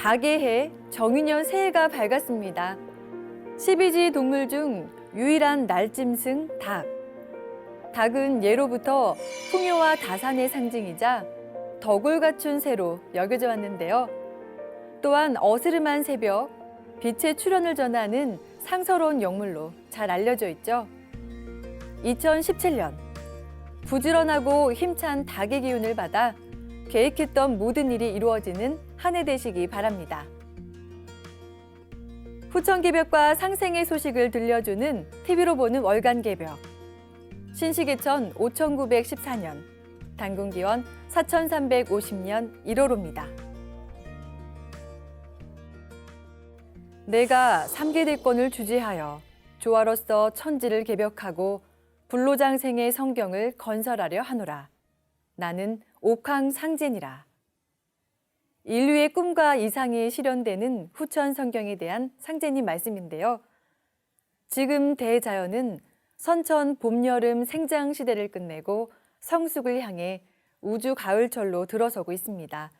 닭의 해, 정유년 새해가 밝았습니다. 12지 동물 중 유일한 날짐승 닭. 닭은 예로부터 풍요와 다산의 상징이자 덕을 갖춘 새로 여겨져 왔는데요. 또한 어스름한 새벽, 빛의 출현을 전하는 상서로운 영물로 잘 알려져 있죠. 2017년, 부지런하고 힘찬 닭의 기운을 받아 계획했던 모든 일이 이루어지는 한 해 되시기 바랍니다. 후천개벽과 상생의 소식을 들려주는 TV로 보는 월간개벽. 신시계천 5914년, 단군기원 4350년 1월호입니다. 내가 3개 대권을 주재하여 조화로서 천지를 개벽하고 불로장생의 성경을 건설하려 하노라. 나는 옥황상제니라. 인류의 꿈과 이상이 실현되는 후천 성경에 대한 상제님 말씀인데요. 지금 대자연은 선천 봄, 여름 생장 시대를 끝내고 성숙을 향해 우주 가을철로 들어서고 있습니다.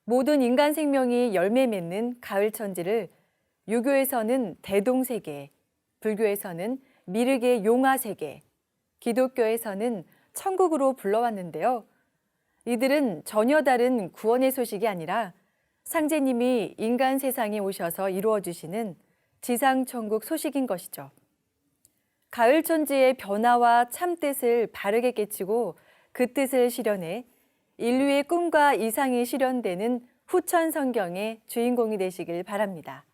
모든 인간 생명이 열매 맺는 가을 천지를 유교에서는 대동세계, 불교에서는 미륵의 용화세계, 기독교에서는 천국으로 불러왔는데요. 이들은 전혀 다른 구원의 소식이 아니라 상제님이 인간 세상에 오셔서 이루어주시는 지상천국 소식인 것이죠. 가을 천지의 변화와 참뜻을 바르게 깨치고 그 뜻을 실현해 인류의 꿈과 이상이 실현되는 후천 성경의 주인공이 되시길 바랍니다.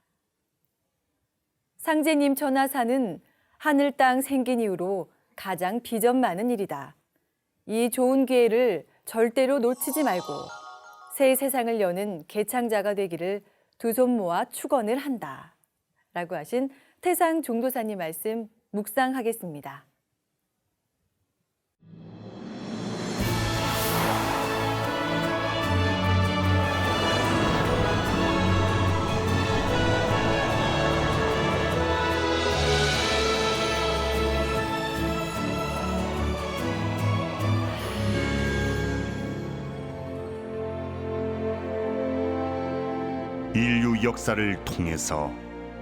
상제님 천하사는 하늘 땅 생긴 이후로 가장 비전 많은 일이다. 이 좋은 기회를 절대로 놓치지 말고 새 세상을 여는 개창자가 되기를 두 손 모아 축원을 한다. 라고 하신 태상 종도사님 말씀 묵상하겠습니다. 인류 역사를 통해서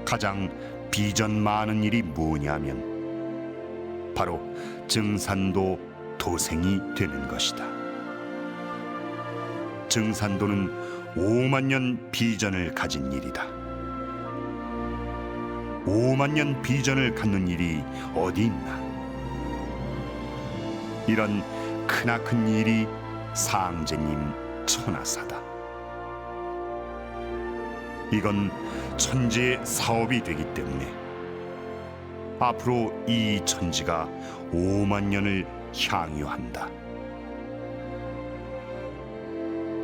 가장 비전 많은 일이 뭐냐면 바로 증산도 도생이 되는 것이다. 증산도는 5만 년 비전을 가진 일이다. 5만 년 비전을 갖는 일이 어디 있나? 이런 크나큰 일이 상제님 천하사다. 이건 천지의 사업이 되기 때문에 앞으로 이 천지가 5만 년을 향유한다.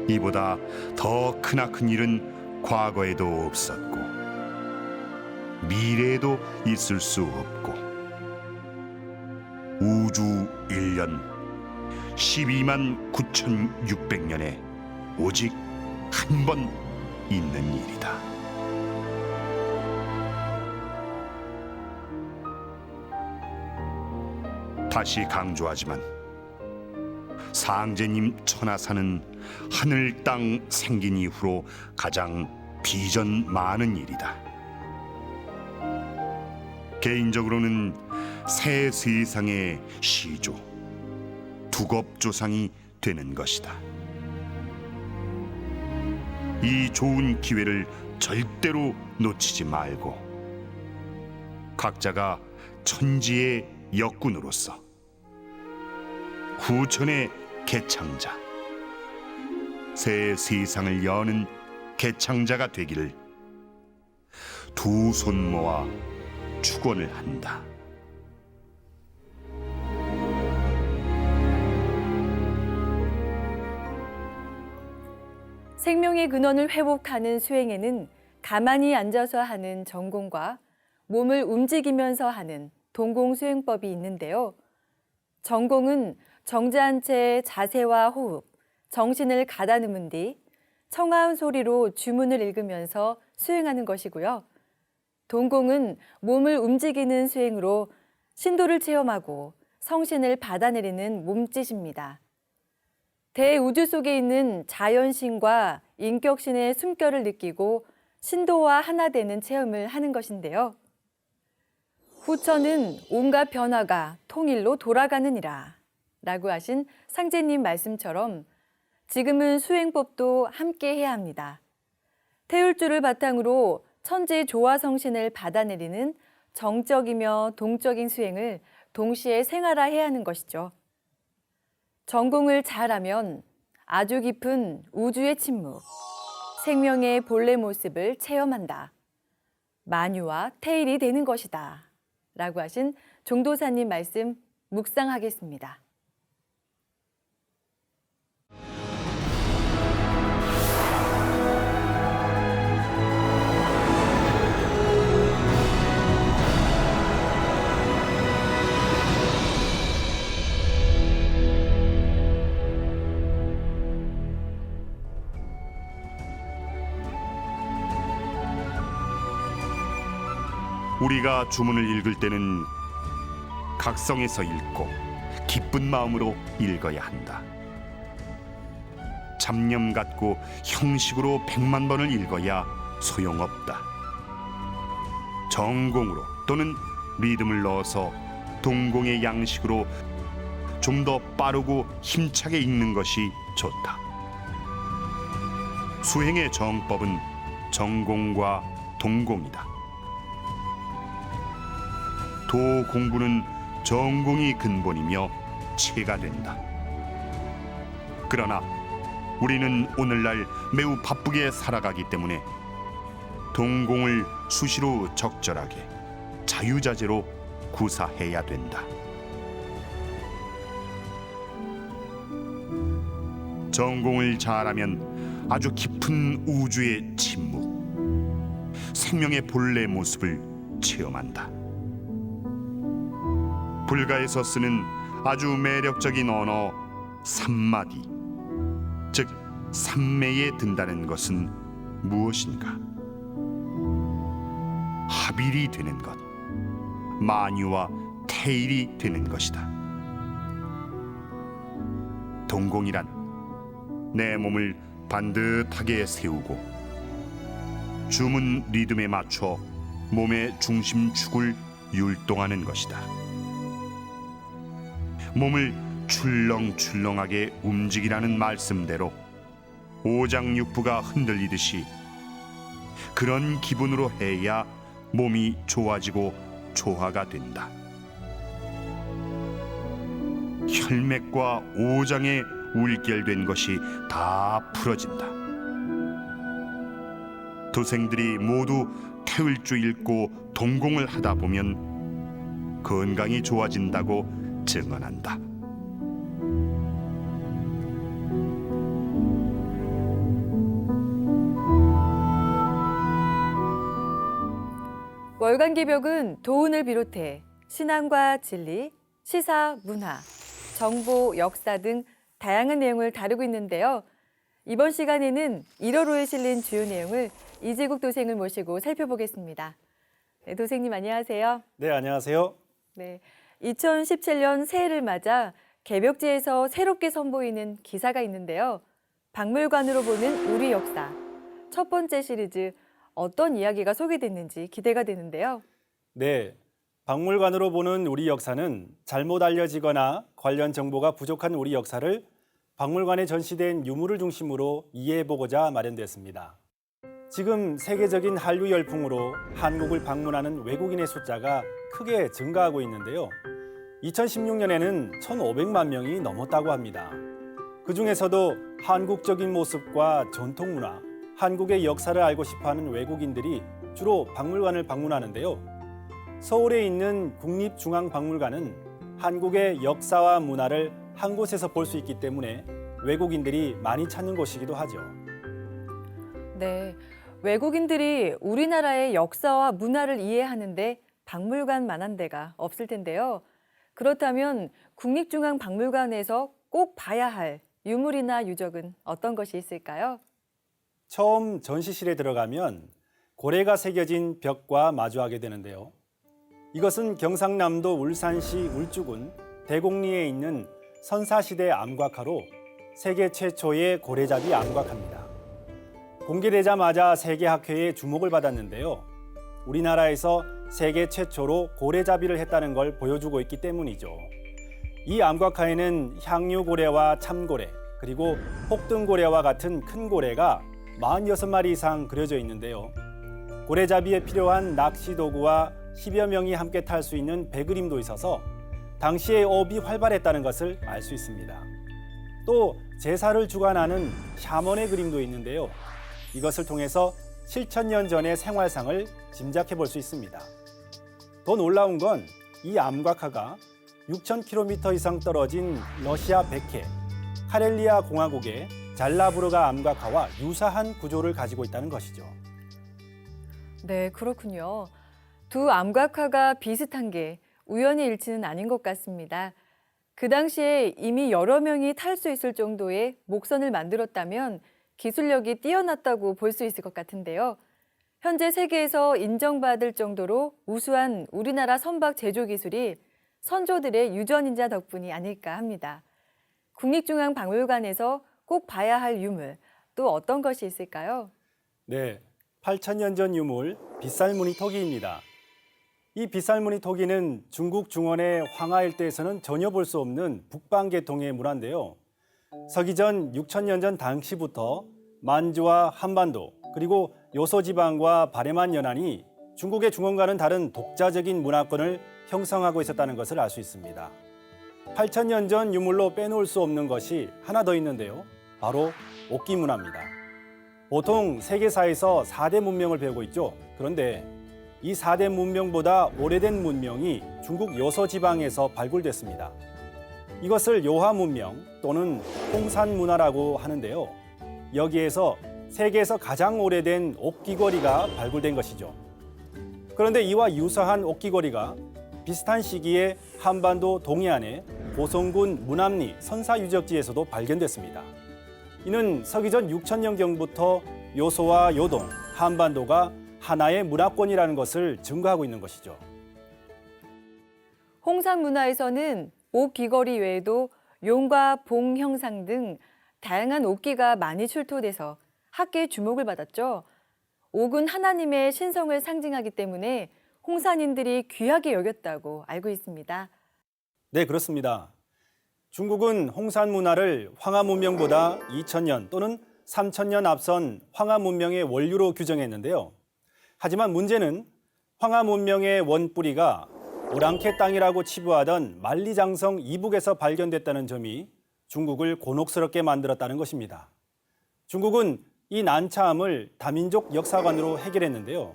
이보다 더 크나큰 일은 과거에도 없었고 미래에도 있을 수 없고 우주 1년 12만 9,600년에 오직 한 번 있는 일이다. 다시 강조하지만 상제님 천하사는 하늘 땅 생긴 이후로 가장 비전 많은 일이다. 개인적으로는 새 세상의 시조, 두겁조상이 되는 것이다. 이 좋은 기회를 절대로 놓치지 말고 각자가 천지의 역군으로서 후천의 개창자, 새 세상을 여는 개창자가 되기를 두 손 모아 축원을 한다. 생명의 근원을 회복하는 수행에는 가만히 앉아서 하는 전공과 몸을 움직이면서 하는 동공수행법이 있는데요. 전공은 정자한 채 자세와 호흡, 정신을 가다듬은 뒤 청아한 소리로 주문을 읽으면서 수행하는 것이고요. 동공은 몸을 움직이는 수행으로 신도를 체험하고 성신을 받아내리는 몸짓입니다. 대우주 속에 있는 자연신과 인격신의 숨결을 느끼고 신도와 하나 되는 체험을 하는 것인데요. 후천은 온갖 변화가 통일로 돌아가느니라 라고 하신 상제님 말씀처럼 지금은 수행법도 함께 해야 합니다. 태울주를 바탕으로 천지 조화성신을 받아내리는 정적이며 동적인 수행을 동시에 생활화해야 하는 것이죠. 전공을 잘하면 아주 깊은 우주의 침묵, 생명의 본래 모습을 체험한다. 만유와 태일이 되는 것이다. 라고 하신 종도사님 말씀 묵상하겠습니다. 우리가 주문을 읽을 때는 각성해서 읽고 기쁜 마음으로 읽어야 한다. 잡념 갖고 형식으로 100만 번을 읽어야 소용없다. 정공으로 또는 리듬을 넣어서 동공의 양식으로 좀 더 빠르고 힘차게 읽는 것이 좋다. 수행의 정법은 정공과 동공이다. 도 공부는 정공이 근본이며 체가 된다. 그러나 우리는 오늘날 매우 바쁘게 살아가기 때문에 동공을 수시로 적절하게 자유자재로 구사해야 된다. 전공을 잘하면 아주 깊은 우주의 침묵, 생명의 본래 모습을 체험한다. 불가에서 쓰는 아주 매력적인 언어 삼마디, 즉 삼매에 든다는 것은 무엇인가? 합일이 되는 것, 만유와 태일이 되는 것이다. 동공이란 내 몸을 반듯하게 세우고 주문 리듬에 맞춰 몸의 중심축을 율동하는 것이다. 몸을 출렁출렁하게 움직이라는 말씀대로 오장육부가 흔들리듯이 그런 기분으로 해야 몸이 좋아지고 조화가 된다. 혈맥과 오장에 울결된 것이 다 풀어진다. 도생들이 모두 태울주 읽고 동공을 하다 보면 건강이 좋아진다고 증언한다. 월간기벽은 도운을 비롯해 신앙과 진리, 시사, 문화, 정보, 역사 등 다양한 내용을 다루고 있는데요. 이번 시간에는 1월호에 실린 주요 내용을 이재국 도생을 모시고 살펴보겠습니다. 네, 도생님 안녕하세요. 네, 안녕하세요. 네, 2017년 새해를 맞아 개벽지에서 새롭게 선보이는 기사가 있는데요. 박물관으로 보는 우리 역사. 첫 번째 시리즈 어떤 이야기가 소개됐는지 기대가 되는데요. 네, 박물관으로 보는 우리 역사는 잘못 알려지거나 관련 정보가 부족한 우리 역사를 박물관에 전시된 유물을 중심으로 이해해보고자 마련됐습니다. 지금 세계적인 한류 열풍으로 한국을 방문하는 외국인의 숫자가 크게 증가하고 있는데요. 2016년에는 1,500만 명이 넘었다고 합니다. 그중에서도 한국적인 모습과 전통 문화, 한국의 역사를 알고 싶어하는 외국인들이 주로 박물관을 방문하는데요. 서울에 있는 국립중앙박물관은 한국의 역사와 문화를 한 곳에서 볼 수 있기 때문에 외국인들이 많이 찾는 곳이기도 하죠. 네, 외국인들이 우리나라의 역사와 문화를 이해하는데 박물관만한 데가 없을 텐데요. 그렇다면 국립중앙박물관에서 꼭 봐야 할 유물이나 유적은 어떤 것이 있을까요? 처음 전시실에 들어가면 고래가 새겨진 벽과 마주하게 되는데요. 이것은 경상남도 울산시 울주군 대곡리에 있는 선사시대 암각화로 세계 최초의 고래잡이 암각화입니다. 공개되자마자 세계학회의 주목을 받았는데요. 우리나라에서 세계 최초로 고래잡이를 했다는 걸 보여주고 있기 때문이죠. 이 암각화에는 향유고래와 참고래, 그리고 혹등고래와 같은 큰 고래가 46마리 이상 그려져 있는데요. 고래잡이에 필요한 낚시 도구와 10여 명이 함께 탈 수 있는 배그림도 있어서 당시에 어업이 활발했다는 것을 알 수 있습니다. 또 제사를 주관하는 샤먼의 그림도 있는데요. 이것을 통해서 7,000년 전의 생활상을 짐작해 볼 수 있습니다. 더 놀라운 건 이 암각화가 6,000km 이상 떨어진 러시아 백해 카렐리아 공화국의 잘라부르가 암각화와 유사한 구조를 가지고 있다는 것이죠. 네, 그렇군요. 두 암각화가 비슷한 게 우연의 일치는 아닌 것 같습니다. 그 당시에 이미 여러 명이 탈 수 있을 정도의 목선을 만들었다면 기술력이 뛰어났다고 볼 수 있을 것 같은데요. 현재 세계에서 인정받을 정도로 우수한 우리나라 선박 제조 기술이 선조들의 유전인자 덕분이 아닐까 합니다. 국립중앙박물관에서 꼭 봐야 할 유물, 또 어떤 것이 있을까요? 네, 8,000년 전 유물 빗살무늬 토기입니다. 이 빗살무늬 토기는 중국 중원의 황하 일대에서는 전혀 볼 수 없는 북방 계통의 문화인데요. 서기전 6,000년 전 당시부터 만주와 한반도 그리고 요소지방과 바레만 연안이 중국의 중원과는 다른 독자적인 문화권을 형성하고 있었다는 것을 알 수 있습니다. 8,000년 전 유물로 빼놓을 수 없는 것이 하나 더 있는데요. 바로 옥기 문화입니다. 보통 세계사에서 4대 문명을 배우고 있죠. 그런데 이 4대 문명보다 오래된 문명이 중국 요소지방에서 발굴됐습니다. 이것을 요하 문명 또는 홍산 문화라고 하는데요. 여기에서 세계에서 가장 오래된 옥기거리가 발굴된 것이죠. 그런데 이와 유사한 옥기거리가 비슷한 시기에 한반도 동해안의 고성군 문암리 선사유적지에서도 발견됐습니다. 이는 서기전 6,000년경부터 요소와 요동, 한반도가 하나의 문화권이라는 것을 증거하고 있는 것이죠. 홍산 문화에서는 옥 귀걸이 외에도 용과 봉 형상 등 다양한 옥기가 많이 출토돼서 학계의 주목을 받았죠. 옥은 하나님의 신성을 상징하기 때문에 홍산인들이 귀하게 여겼다고 알고 있습니다. 네, 그렇습니다. 중국은 홍산 문화를 황하 문명보다 2,000년 또는 3,000년 앞선 황하 문명의 원류로 규정했는데요. 하지만 문제는 황하 문명의 원뿌리가 오랑캐 땅이라고 치부하던 만리장성 이북에서 발견됐다는 점이 중국을 곤혹스럽게 만들었다는 것입니다. 중국은 이 난처함을 다민족 역사관으로 해결했는데요.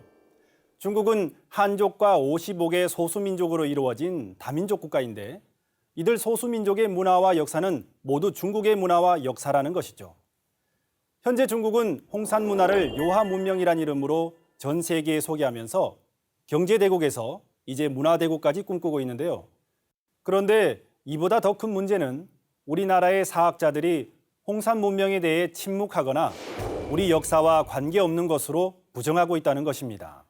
중국은 한족과 55개 소수민족으로 이루어진 다민족 국가인데 이들 소수민족의 문화와 역사는 모두 중국의 문화와 역사라는 것이죠. 현재 중국은 홍산 문화를 요하 문명이란 이름으로 전 세계에 소개하면서 경제대국에서 이제 문화대국까지 꿈꾸고 있는데요. 그런데 이보다 더 큰 문제는 우리나라의 사학자들이 홍산 문명에 대해 침묵하거나 우리 역사와 관계없는 것으로 부정하고 있다는 것입니다.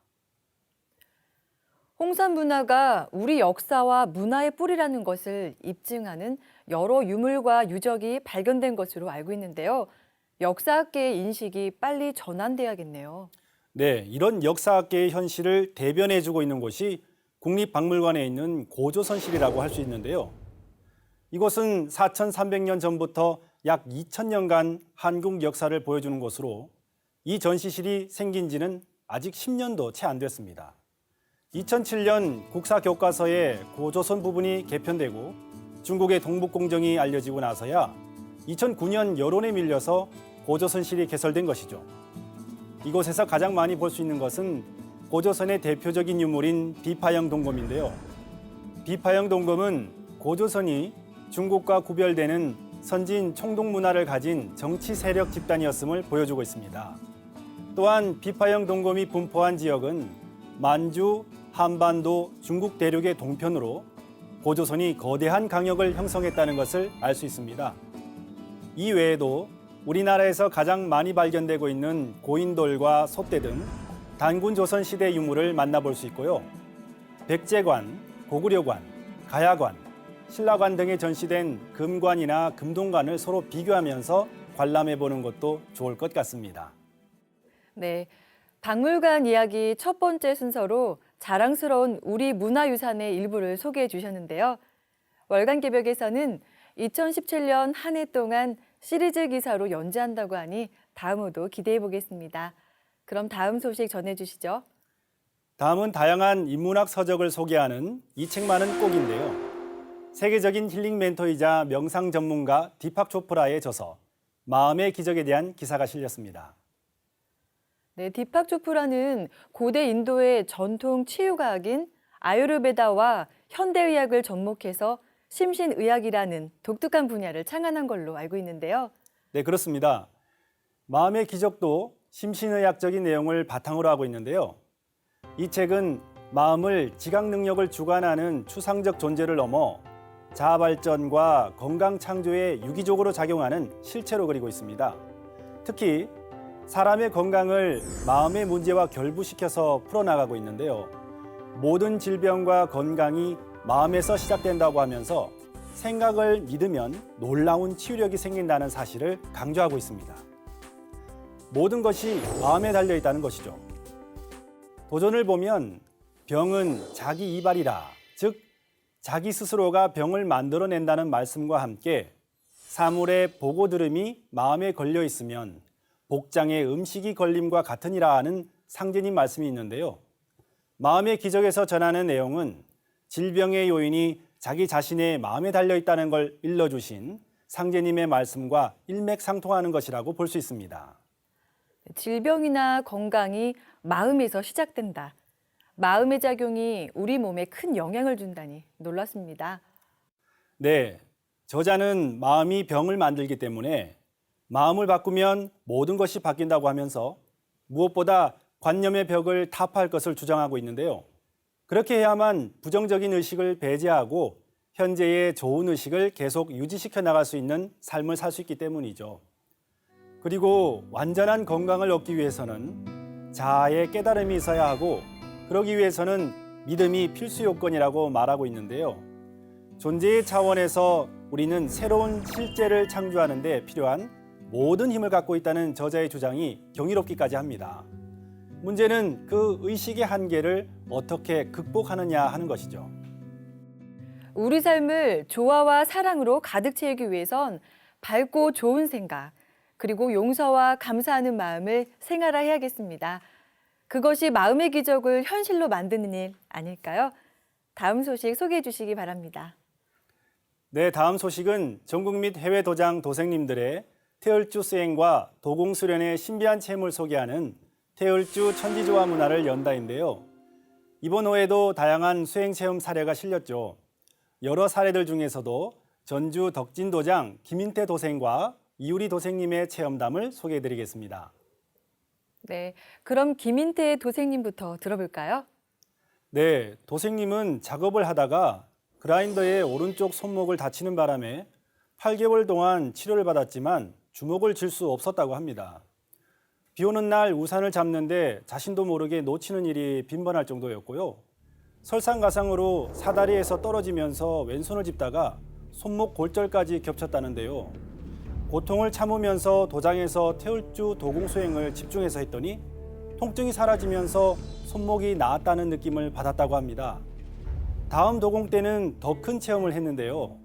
홍산 문화가 우리 역사와 문화의 뿌리라는 것을 입증하는 여러 유물과 유적이 발견된 것으로 알고 있는데요. 역사학계의 인식이 빨리 전환돼야겠네요. 네, 이런 역사학계의 현실을 대변해주고 있는 곳이 국립박물관에 있는 고조선실이라고 할 수 있는데요. 이곳은 4,300년 전부터 약 2,000년간 한국 역사를 보여주는 곳으로 이 전시실이 생긴 지는 아직 10년도 채 안 됐습니다. 2007년 국사교과서에 고조선 부분이 개편되고 중국의 동북공정이 알려지고 나서야 2009년 여론에 밀려서 고조선실이 개설된 것이죠. 이곳에서 가장 많이 볼 수 있는 것은 고조선의 대표적인 유물인 비파형 동검인데요. 비파형 동검은 고조선이 중국과 구별되는 선진 총독 문화를 가진 정치 세력 집단이었음을 보여주고 있습니다. 또한 비파형 동검이 분포한 지역은 만주, 한반도, 중국 대륙의 동편으로 고조선이 거대한 강역을 형성했다는 것을 알 수 있습니다. 이 외에도 우리나라에서 가장 많이 발견되고 있는 고인돌과 솥대 등 단군 조선 시대 유물을 만나볼 수 있고요. 백제관, 고구려관, 가야관, 신라관 등에 전시된 금관이나 금동관을 서로 비교하면서 관람해 보는 것도 좋을 것 같습니다. 네, 박물관 이야기 첫 번째 순서로 자랑스러운 우리 문화유산의 일부를 소개해 주셨는데요. 월간개벽에서는 2017년 한 해 동안 시리즈 기사로 연재한다고 하니 다음으로도 기대해 보겠습니다. 그럼 다음 소식 전해주시죠. 다음은 다양한 인문학 서적을 소개하는 이 책 많은 꼭인데요. 세계적인 힐링 멘토이자 명상 전문가 디팍 초프라의 저서 마음의 기적에 대한 기사가 실렸습니다. 네, 디팍 초프라는 고대 인도의 전통 치유과학인 아유르베다와 현대의학을 접목해서 심신의학이라는 독특한 분야를 창안한 걸로 알고 있는데요. 네, 그렇습니다. 마음의 기적도 심신의학적인 내용을 바탕으로 하고 있는데요. 이 책은 마음을 지각 능력을 주관하는 추상적 존재를 넘어 자아 발전과 건강 창조에 유기적으로 작용하는 실체로 그리고 있습니다. 특히 사람의 건강을 마음의 문제와 결부시켜서 풀어나가고 있는데요. 모든 질병과 건강이 마음에서 시작된다고 하면서 생각을 믿으면 놀라운 치유력이 생긴다는 사실을 강조하고 있습니다. 모든 것이 마음에 달려 있다는 것이죠. 도전을 보면 병은 자기 이발이라, 즉 자기 스스로가 병을 만들어낸다는 말씀과 함께 사물의 보고 들음이 마음에 걸려 있으면 복장에 음식이 걸림과 같으니라 하는 상제님 말씀이 있는데요. 마음의 기적에서 전하는 내용은 질병의 요인이 자기 자신의 마음에 달려 있다는 걸 일러주신 상제님의 말씀과 일맥상통하는 것이라고 볼 수 있습니다. 질병이나 건강이 마음에서 시작된다. 마음의 작용이 우리 몸에 큰 영향을 준다니 놀랐습니다. 네, 저자는 마음이 병을 만들기 때문에 마음을 바꾸면 모든 것이 바뀐다고 하면서 무엇보다 관념의 벽을 타파할 것을 주장하고 있는데요. 그렇게 해야만 부정적인 의식을 배제하고 현재의 좋은 의식을 계속 유지시켜 나갈 수 있는 삶을 살 수 있기 때문이죠. 그리고 완전한 건강을 얻기 위해서는 자아의 깨달음이 있어야 하고 그러기 위해서는 믿음이 필수 요건이라고 말하고 있는데요. 존재의 차원에서 우리는 새로운 실제를 창조하는 데 필요한 모든 힘을 갖고 있다는 저자의 주장이 경이롭기까지 합니다. 문제는 그 의식의 한계를 어떻게 극복하느냐 하는 것이죠. 우리 삶을 조화와 사랑으로 가득 채우기 위해선 밝고 좋은 생각, 그리고 용서와 감사하는 마음을 생활화해야겠습니다. 그것이 마음의 기적을 현실로 만드는 일 아닐까요? 다음 소식 소개해 주시기 바랍니다. 네, 다음 소식은 전국 및 해외 도장 도생님들의 태을주 수행과 도공 수련의 신비한 체험을 소개하는 태을주 천지조화 문화를 연다인데요. 이번 호에도 다양한 수행 체험 사례가 실렸죠. 여러 사례들 중에서도 전주 덕진도장 김인태 도생과 이유리 도생님의 체험담을 소개해드리겠습니다. 네, 그럼 김인태 도생님부터 들어볼까요? 네, 도생님은 작업을 하다가 그라인더의 오른쪽 손목을 다치는 바람에 8개월 동안 치료를 받았지만 주먹을 쥘 수 없었다고 합니다. 비 오는 날 우산을 잡는데 자신도 모르게 놓치는 일이 빈번할 정도였고요. 설상가상으로 사다리에서 떨어지면서 왼손을 짚다가 손목 골절까지 겹쳤다는데요. 고통을 참으면서 도장에서 태을주 도공 수행을 집중해서 했더니 통증이 사라지면서 손목이 나았다는 느낌을 받았다고 합니다. 다음 도공 때는 더 큰 체험을 했는데요.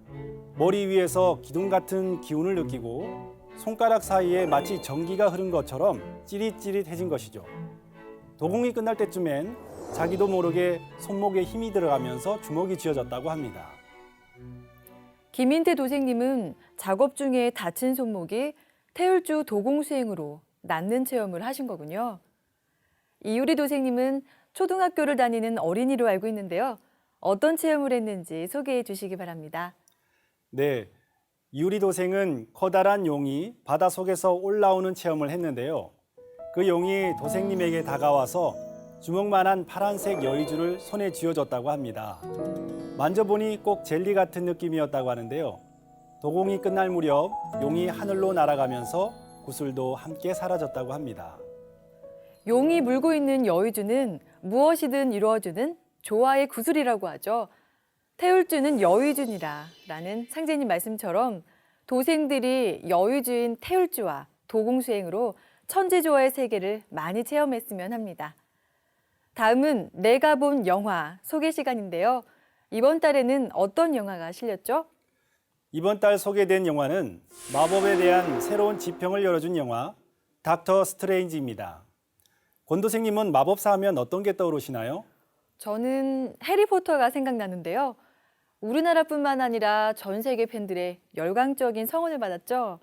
머리 위에서 기둥 같은 기운을 느끼고 손가락 사이에 마치 전기가 흐른 것처럼 찌릿찌릿해진 것이죠. 도공이 끝날 때쯤엔 자기도 모르게 손목에 힘이 들어가면서 주먹이 쥐어졌다고 합니다. 김인태 도생님은 작업 중에 다친 손목이 태을주 도공 수행으로 낫는 체험을 하신 거군요. 이유리 도생님은 초등학교를 다니는 어린이로 알고 있는데요. 어떤 체험을 했는지 소개해 주시기 바랍니다. 네, 이유리 도생은 커다란 용이 바닷속에서 올라오는 체험을 했는데요. 그 용이 도생님에게 다가와서 주먹만한 파란색 여의주를 손에 쥐어줬다고 합니다. 만져보니 꼭 젤리 같은 느낌이었다고 하는데요. 도공이 끝날 무렵 용이 하늘로 날아가면서 구슬도 함께 사라졌다고 합니다. 용이 물고 있는 여의주는 무엇이든 이루어주는 조화의 구슬이라고 하죠. 태울주는 여의주니라라는 상제님 말씀처럼 도생들이 여의주인 태울주와 도공수행으로 천지조화의 세계를 많이 체험했으면 합니다. 다음은 내가 본 영화 소개 시간인데요. 이번 달에는 어떤 영화가 실렸죠? 이번 달 소개된 영화는 마법에 대한 새로운 지평을 열어준 영화 닥터 스트레인지입니다. 권도생님은 마법사 하면 어떤 게 떠오르시나요? 저는 해리포터가 생각나는데요. 우리나라뿐만 아니라 전 세계 팬들의 열광적인 성원을 받았죠.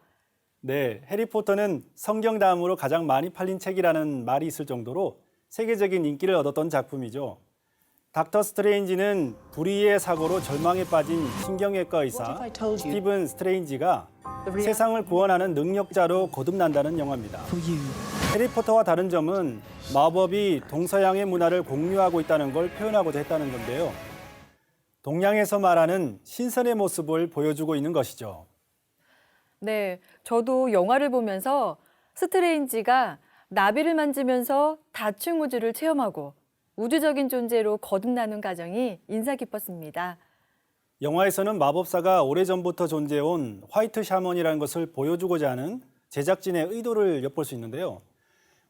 네, 해리포터는 성경 다음으로 가장 많이 팔린 책이라는 말이 있을 정도로 세계적인 인기를 얻었던 작품이죠. 닥터 스트레인지는 불의의 사고로 절망에 빠진 신경외과 의사 스티븐 스트레인지가 세상을 구원하는 능력자로 거듭난다는 영화입니다. 해리포터와 다른 점은 마법이 동서양의 문화를 공유하고 있다는 걸 표현하고자 했다는 건데요. 동양에서 말하는 신선의 모습을 보여주고 있는 것이죠. 네, 저도 영화를 보면서 스트레인지가 나비를 만지면서 다층우주를 체험하고 우주적인 존재로 거듭나는 과정이 인상 깊었습니다. 영화에서는 마법사가 오래전부터 존재해온 화이트 샤먼이라는 것을 보여주고자 하는 제작진의 의도를 엿볼 수 있는데요.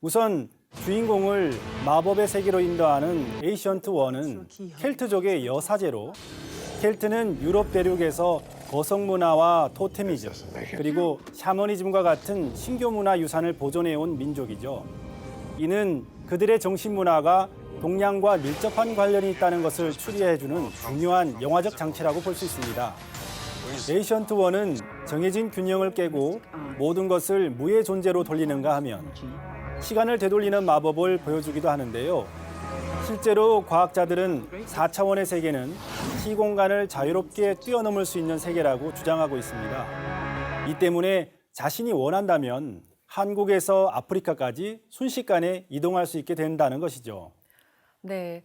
우선 주인공을 마법의 세계로 인도하는 에이션트 1은 켈트족의 여사제로, 켈트는 유럽 대륙에서 거성 문화와 토테미즘, 그리고 샤머니즘과 같은 신교 문화 유산을 보존해온 민족이죠. 이는 그들의 정신 문화가 동양과 밀접한 관련이 있다는 것을 추리해주는 중요한 영화적 장치라고 볼 수 있습니다. 에이션트 1은 정해진 균형을 깨고 모든 것을 무의 존재로 돌리는가 하면 시간을 되돌리는 마법을 보여주기도 하는데요. 실제로 과학자들은 4차원의 세계는 시공간을 자유롭게 뛰어넘을 수 있는 세계라고 주장하고 있습니다. 이 때문에 자신이 원한다면 한국에서 아프리카까지 순식간에 이동할 수 있게 된다는 것이죠. 네,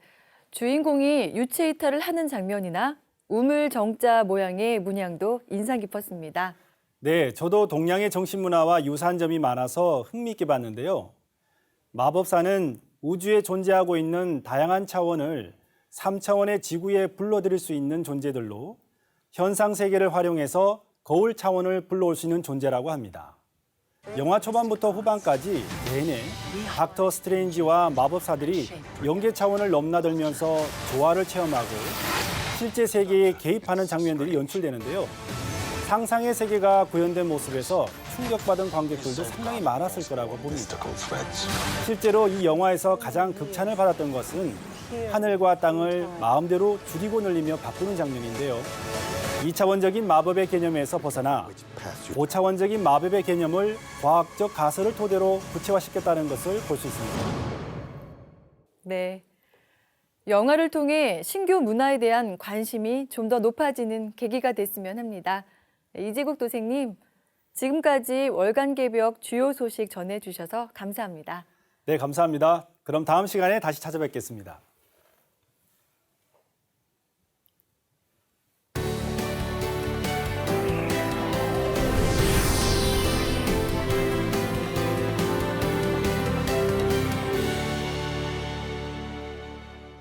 주인공이 유체 이탈을 하는 장면이나 우물 정자 모양의 문양도 인상 깊었습니다. 네, 저도 동양의 정신문화와 유사한 점이 많아서 흥미있게 봤는데요. 마법사는 우주에 존재하고 있는 다양한 차원을 3차원의 지구에 불러들일 수 있는 존재들로 현상 세계를 활용해서 거울 차원을 불러올 수 있는 존재라고 합니다. 영화 초반부터 후반까지 내내 닥터 스트레인지와 마법사들이 영계 차원을 넘나들면서 조화를 체험하고 실제 세계에 개입하는 장면들이 연출되는데요. 상상의 세계가 구현된 모습에서 충격받은 관객들도 상당히 많았을 거라고 봅니다. 실제로 이 영화에서 가장 극찬을 받았던 것은 하늘과 땅을 마음대로 줄이고 늘리며 바꾸는 장면인데요. 2차원적인 마법의 개념에서 벗어나 5차원적인 마법의 개념을 과학적 가설을 토대로 구체화시켰다는 것을 볼 수 있습니다. 네, 영화를 통해 신교 문화에 대한 관심이 좀 더 높아지는 계기가 됐으면 합니다. 이재국 도생님, 지금까지 월간 개벽 주요 소식 전해주셔서 감사합니다. 네, 감사합니다. 그럼 다음 시간에 다시 찾아뵙겠습니다.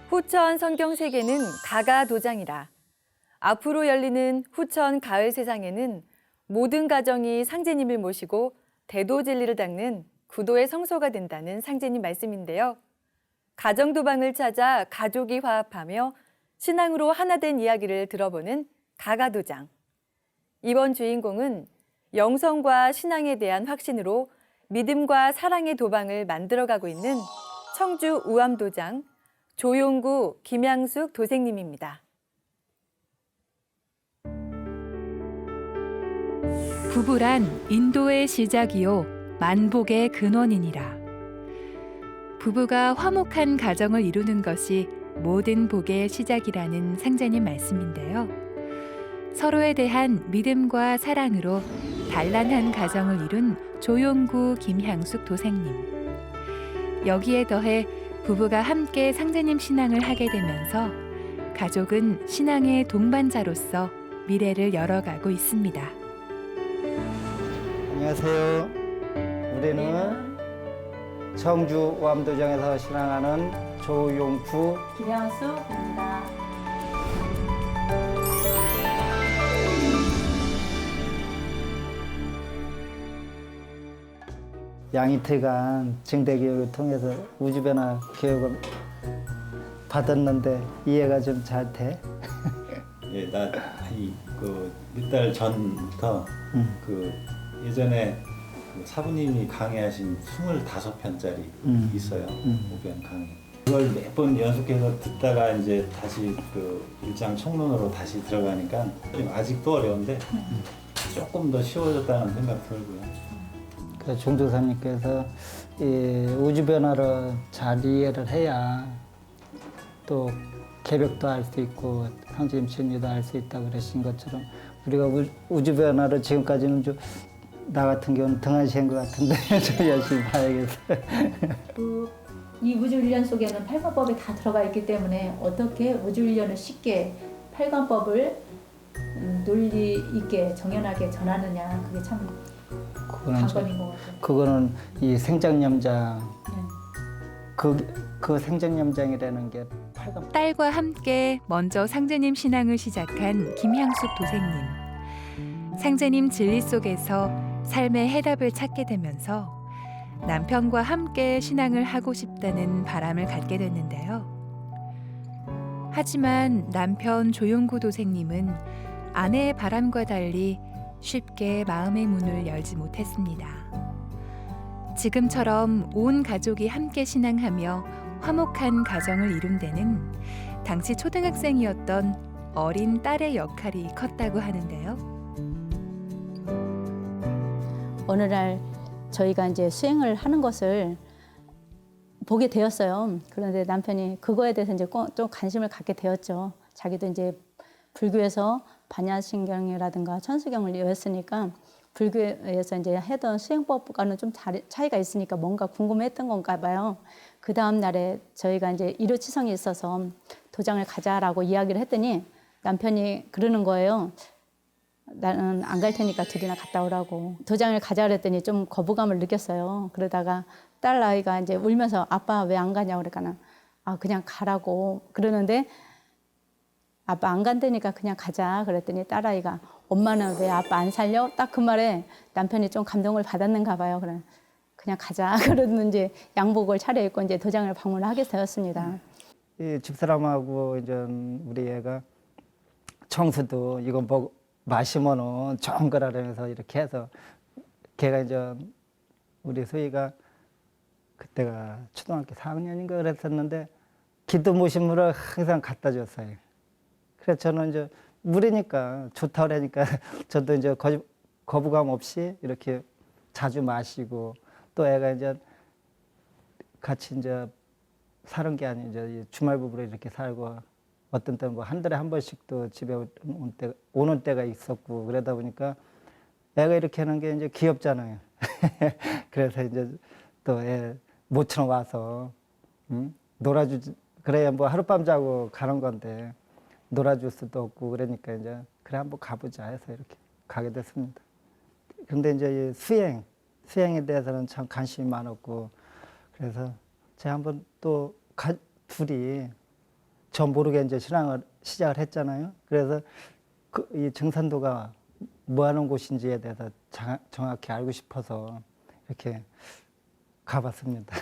후천 성경 세계는 가가 도장이라. 앞으로 열리는 후천 가을 세상에는 모든 가정이 상제님을 모시고 대도 진리를 닦는 구도의 성소가 된다는 상제님 말씀인데요. 가정 도방을 찾아 가족이 화합하며 신앙으로 하나 된 이야기를 들어보는 가가도장. 이번 주인공은 영성과 신앙에 대한 확신으로 믿음과 사랑의 도방을 만들어가고 있는 청주 우암도장 조용구 김양숙 도생님입니다. 부부란 인도의 시작이요 만복의 근원이니라. 부부가 화목한 가정을 이루는 것이 모든 복의 시작이라는 상자님 말씀인데요. 서로에 대한 믿음과 사랑으로 단란한 가정을 이룬 조용구 김향숙 도생님. 여기에 더해 부부가 함께 상제님 신앙을 하게 되면서 가족은 신앙의 동반자로서 미래를 열어가고 있습니다. 안녕하세요. 우리는 청주 우암도장에서 신앙하는 조용구 김양숙입니다. 양이틀간 증대 교육을 통해서 우주변화 교육을 받았는데 이해가 좀 잘 돼? 예, 몇 달 전부터 그 예전에 그 사부님이 강의하신 25편짜리 있어요. 우변 강의. 그걸 몇 번 연속해서 듣다가 이제 다시 그 일장 총론으로 다시 들어가니까 좀 아직도 어려운데 조금 더 쉬워졌다는 생각 들고요. 그 종조사님께서 이 우주 변화를 잘 이해를 해야 또 개벽도 할 수 있고 상주님 진리도 할 수 있다 그러신 것처럼 우리가 우주 변화를 지금까지는 좀 나 같은 경우는 등한시한 것 같은데 좀 열심히 봐야겠어요. 이 우주훈련 속에는 팔관법이 다 들어가 있기 때문에 어떻게 우주훈련을 쉽게 팔관법을 논리 있게 정연하게 전하느냐 그게 참 관건인 것 같아요. 그거는 이 생장염장 네. 그 생장염장이라는 게 팔관. 딸과 함께 먼저 상제님 신앙을 시작한 김향숙 도생님. 상제님 진리 속에서 삶의 해답을 찾게 되면서 남편과 함께 신앙을 하고 싶다는 바람을 갖게 됐는데요. 하지만 남편 조용구 도생님은 아내의 바람과 달리 쉽게 마음의 문을 열지 못했습니다. 지금처럼 온 가족이 함께 신앙하며 화목한 가정을 이룬 데는 당시 초등학생이었던 어린 딸의 역할이 컸다고 하는데요. 어느 날 저희가 이제 수행을 하는 것을 보게 되었어요. 그런데 남편이 그거에 대해서 이제 좀 관심을 갖게 되었죠. 자기도 이제 불교에서 반야신경이라든가 천수경을 외웠으니까 불교에서 이제 하던 수행법과는 좀 차이가 있으니까 뭔가 궁금했던 건가 봐요. 그 다음 날에 저희가 이제 일요치성이 있어서 도장을 가자라고 이야기를 했더니 남편이 그러는 거예요. 나는 안 갈 테니까 둘이나 갔다 오라고. 도장을 가자 그랬더니 좀 거부감을 느꼈어요. 그러다가 딸 아이가 이제 울면서 아빠 왜 안 가냐고 그러니까 그냥 가라고 그러는데 아빠 안 간다니까 그냥 가자 그랬더니 딸 아이가 엄마는 왜 아빠 안 살려? 딱 그 말에 남편이 좀 감동을 받았는가 봐요. 그냥 가자 그러는지 양복을 차려입고 이제 도장을 방문하게 되었습니다. 이 집사람하고 이제 우리 애가 청수도 이거 뭐 마시면은 좋은 거라면서 이렇게 해서 걔가 이제 우리 소희가 그때가 초등학교 4학년인가 그랬었는데 기도 모심물을 항상 갖다 줬어요. 그래서 저는 이제 물이니까 좋다 그러니까 저도 이제 거부감 없이 이렇게 자주 마시고 또 애가 이제 같이 이제 사는 게 아니고 이제 주말 부부로 이렇게 살고 어떤 때는 뭐 한 달에 한 번씩도 집에 오는 때가 있었고 그러다 보니까 애가 이렇게 하는 게 이제 귀엽잖아요. 그래서 이제 또 애 모처럼 와서 놀아주지 그래야 뭐 하룻밤 자고 가는 건데 놀아줄 수도 없고 그러니까 이제 그래 한번 가보자 해서 이렇게 가게 됐습니다. 근데 이제 수행에 대해서는 참 관심이 많았고 그래서 제가 한번 또 둘이 저 모르게 이제 신앙을 시작을 했잖아요. 그래서 이 증산도가 뭐 하는 곳인지에 대해서 정확히 알고 싶어서 이렇게 가봤습니다.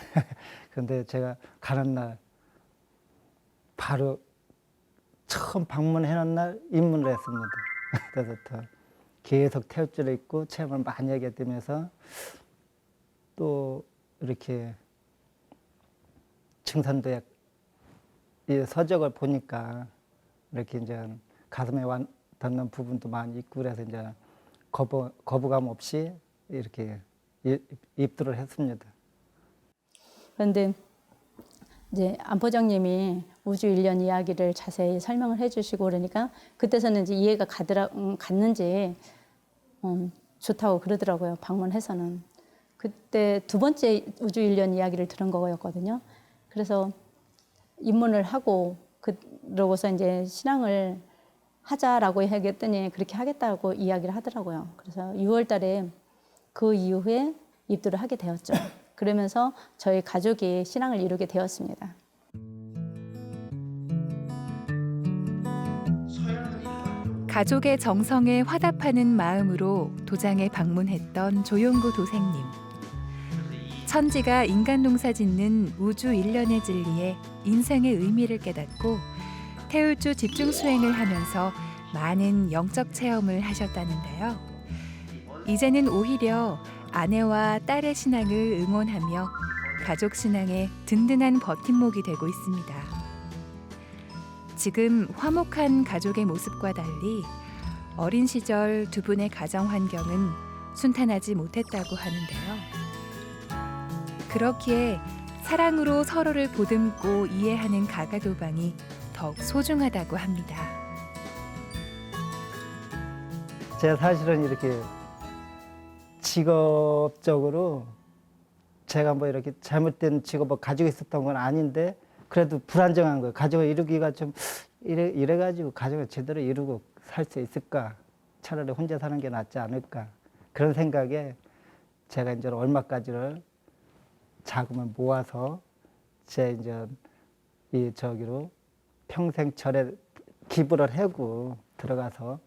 그런데 제가 가는 날 바로 처음 방문해놓은 날 입문을 했습니다. 그때부터 계속 태울줄에 있고 체험을 많이 하게 되면서 또 이렇게 증산도에 이 서적을 보니까 이렇게 이제 가슴에 닿는 부분도 많이 있고 그래서 이제 거부감 없이 이렇게 입도를 했습니다. 그런데 이제 안포장님이 우주 일련 이야기를 자세히 설명을 해주시고 그러니까 그때서는 이제 이해가 갔는지 좋다고 그러더라고요. 방문해서는 그때 두 번째 우주 일련 이야기를 들은 거였거든요. 그래서 입문을 하고 그러고서 이제 신앙을 하자라고 얘기했더니 그렇게 하겠다고 이야기를 하더라고요. 그래서 6월 달에 그 이후에 입도를 하게 되었죠. 그러면서 저희 가족이 신앙을 이루게 되었습니다. 가족의 정성에 화답하는 마음으로 도장에 방문했던 조용구 도생님. 천지가 인간 농사 짓는 우주 일련의 진리에 인생의 의미를 깨닫고 태울주 집중 수행을 하면서 많은 영적 체험을 하셨다는데요. 이제는 오히려 아내와 딸의 신앙을 응원하며 가족 신앙의 든든한 버팀목이 되고 있습니다. 지금 화목한 가족의 모습과 달리 어린 시절 두 분의 가정 환경은 순탄하지 못했다고 하는데요. 그렇기에 사랑으로 서로를 보듬고 이해하는 가가도방이 더욱 소중하다고 합니다. 제가 사실은 이렇게 직업적으로 제가 뭐 이렇게 잘못된 직업을 가지고 있었던 건 아닌데 그래도 불안정한 거예요. 가족을 이루기가 좀 이래가지고 가족을 제대로 이루고 살 수 있을까? 차라리 혼자 사는 게 낫지 않을까? 그런 생각에 제가 이제 얼마까지를 자금을 모아서 제 이제 이 저기로 평생 절에 기부를 하고 들어가서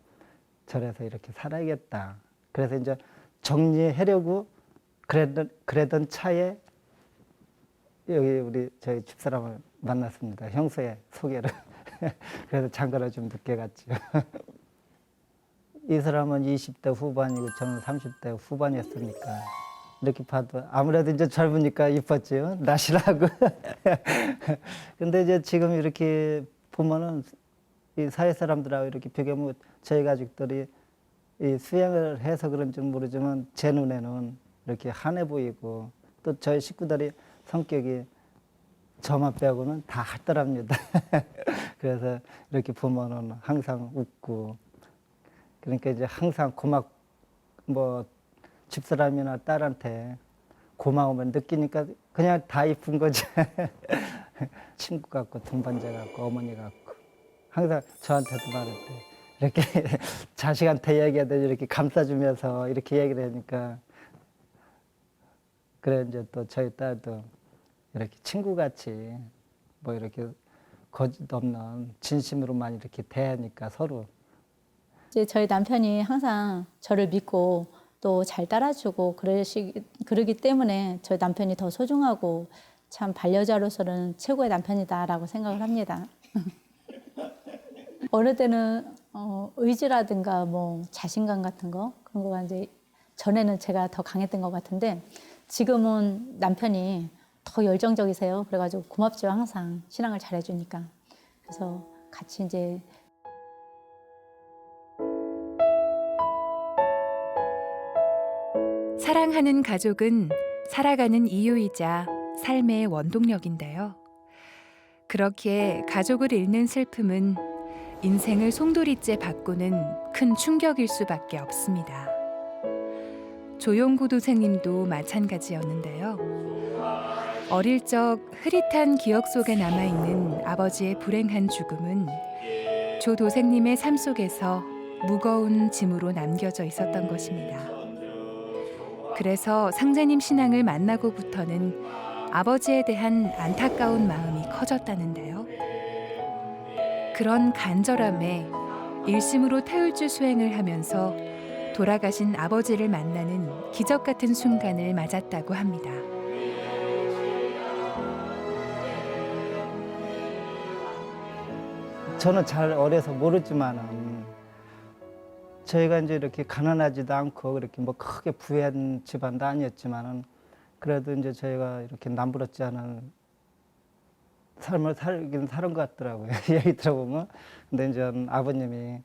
절에서 이렇게 살아야겠다. 그래서 이제 정리하려고 그러던 차에 여기 우리 저희 집사람을 만났습니다. 형수의 소개를. 그래서 장가를 좀 늦게 갔죠. 이 사람은 20대 후반이고 저는 30대 후반이었으니까 이렇게 봐도 아무래도 이제 젊으니까 이뻤죠. 나시라고. 근데 이제 지금 이렇게 보면은 이 사회 사람들하고 이렇게 비교하면 저희 가족들이 이 수행을 해서 그런지 모르지만 제 눈에는 이렇게 환해 보이고 또 저희 식구들이 성격이 저만 빼고는 다 할더랍니다. 그래서 이렇게 보면은 항상 웃고 그러니까 이제 항상 뭐 집사람이나 딸한테 고마움을 느끼니까 그냥 다 이쁜 거지. 친구 같고 동반자 같고 어머니 같고 항상 저한테도 말할 때 이렇게 자식한테 얘기하듯이 이렇게 감싸주면서 이렇게 얘기를 하니까 그래 이제 또 저희 딸도 이렇게 친구같이 뭐 이렇게 거짓 없는 진심으로만 이렇게 대하니까 서로 이제 저희 남편이 항상 저를 믿고 또 잘 따라주고 그러기 때문에 저희 남편이 더 소중하고 참 반려자로서는 최고의 남편이다라고 생각을 합니다. 어느 때는 의지라든가 뭐 자신감 같은 거 그런 거가 이제 전에는 제가 더 강했던 것 같은데 지금은 남편이 더 열정적이세요. 그래가지고 고맙죠. 항상 신앙을 잘해주니까. 그래서 같이 이제 사랑하는 가족은 살아가는 이유이자 삶의 원동력인데요. 그렇기에 가족을 잃는 슬픔은 인생을 송두리째 바꾸는 큰 충격일 수밖에 없습니다. 조용구 도생님도 마찬가지였는데요. 어릴 적 흐릿한 기억 속에 남아있는 아버지의 불행한 죽음은 조 도생님의 삶 속에서 무거운 짐으로 남겨져 있었던 것입니다. 그래서 상제님 신앙을 만나고부터는 아버지에 대한 안타까운 마음이 커졌다는데요. 그런 간절함에 일심으로 태울주 수행을 하면서 돌아가신 아버지를 만나는 기적 같은 순간을 맞았다고 합니다. 저는 잘 어려서 모르지만은 저희가 이제 이렇게 가난하지도 않고 그렇게 뭐 크게 부유한 집안도 아니었지만은 그래도 이제 저희가 이렇게 남부럽지 않은 삶을 살긴 사는 것 같더라고요. 얘기 들어보면. 근데 이제 아버님이